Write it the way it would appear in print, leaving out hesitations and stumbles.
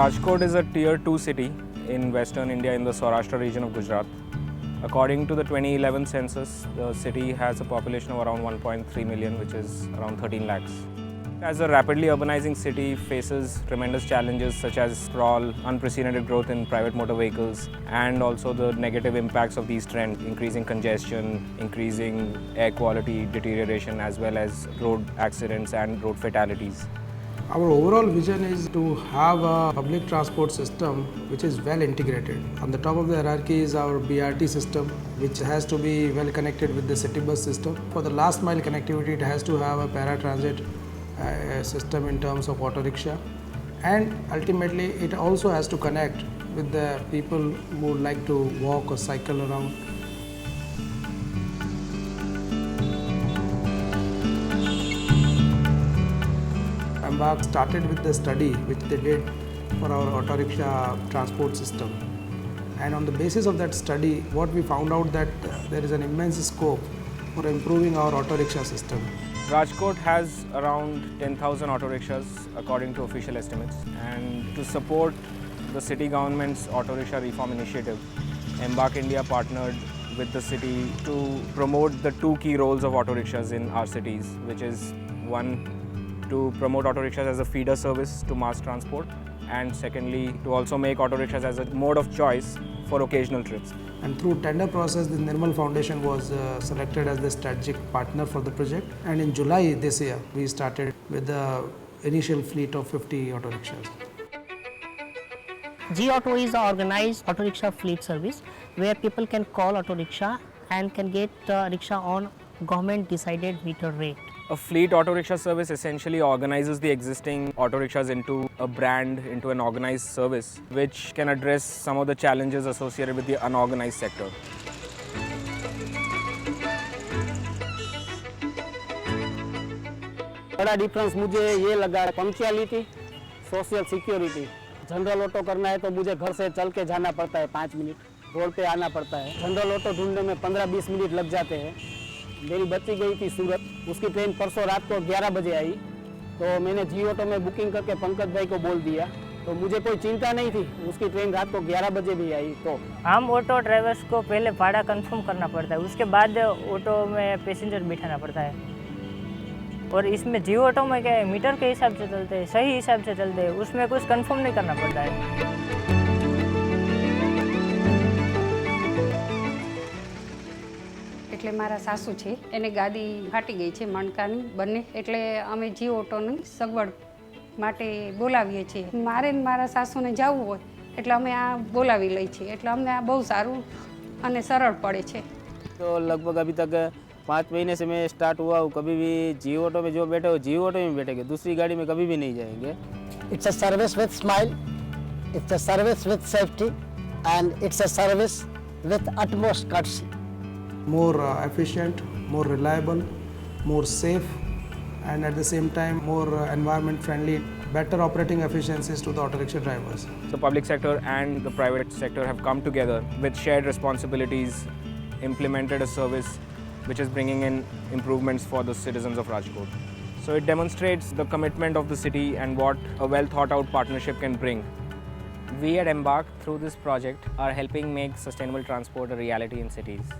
Rajkot is a tier 2 city in western India in the Saurashtra region of Gujarat. According to the 2011 census, the city has a population of around 1.3 million, which is around 13 lakhs. As a rapidly urbanizing city faces tremendous challenges such as sprawl, unprecedented growth in private motor vehicles, and also the negative impacts of these trends, increasing congestion, increasing air quality deterioration, as well as road accidents and road fatalities. Our overall vision is to have a public transport system which is well integrated. On the top of the hierarchy is our BRT system, which has to be well connected with the city bus system. For the last mile connectivity, it has to have a paratransit system in terms of auto rickshaw, and ultimately it also has to connect with the people who would like to walk or cycle around. Embark started with the study which they did for our auto rickshaw transport system, and on the basis of that study what we found out that there is an immense scope for improving our auto rickshaw system. Rajkot has around 10,000 auto rickshaws according to official estimates, and to support the city government's auto rickshaw reform initiative, Embark India partnered with the city to promote the two key roles of auto rickshaws in our cities, which is one, to promote auto rickshaws as a feeder service to mass transport, and secondly, to also make auto rickshaws as a mode of choice for occasional trips. And through tender process, the Nirmal Foundation was selected as the strategic partner for the project, and in July this year we started with the initial fleet of 50 auto rickshaws. G-Auto is an organized auto rickshaw fleet service where people can call auto rickshaw and can get rickshaw on government decided meter rate. A fleet auto rickshaw service essentially organizes the existing auto rickshaws into a brand, into an organized service, which can address some of the challenges associated with the unorganized sector. बड़ा difference मुझे ये लगा punctuality, social security. General auto करना है तो मुझे घर से चल के जाना पड़ता है 5 मिनट, रोड पे आना पड़ता है। जनरल ऑटो ढूंढने में 15-20 मिनट लग जाते हैं। मेरी बच्ची गई थी सूरत, उसकी ट्रेन परसों रात को 11 बजे आई, तो मैंने G-Auto में बुकिंग करके पंकज भाई को बोल दिया, तो मुझे कोई चिंता नहीं थी। उसकी ट्रेन रात को 11 बजे भी आई। तो हम ऑटो ड्राइवर्स को पहले भाड़ा कंफर्म करना पड़ता है, उसके बाद ऑटो में पैसेंजर बिठाना पड़ता है। और इसमें G-Auto में क्या है, मीटर के हिसाब से चलते हैं, सही हिसाब से चलते हैं, उसमें कुछ कंफर्म नहीं करना पड़ता है। એટલે મારા સાસુ છે એને ગાદી ફાટી ગઈ છે મણકાની બંને, એટલે અમે G-Autoની સગવડ માટે બોલાવીએ છીએ। મારે ને મારા સાસુને જવું હોય એટલે અમે આ બોલાવી લઈએ છીએ, એટલે અમને આ બહુ સારું અને સરળ પડે છે। तो लगभग अभी तक 5 महीने से मैं स्टार्ट हुआ हूँ। कभी भी G-Auto में जो बैठे हो G-Auto में बैठेंगे, दूसरी गाड़ी में कभी भी नहीं जाएंगे। It's a service with smile, it's a service with safety, and it's a service with utmost courtesy. More efficient, more reliable, more safe, and at the same time more environment friendly, better operating efficiencies to the auto rickshaw drivers. The public sector and the private sector have come together with shared responsibilities, implemented a service which is bringing in improvements for the citizens of Rajkot. So it demonstrates the commitment of the city and what a well thought out partnership can bring. We at Embark, through this project, are helping make sustainable transport a reality in cities.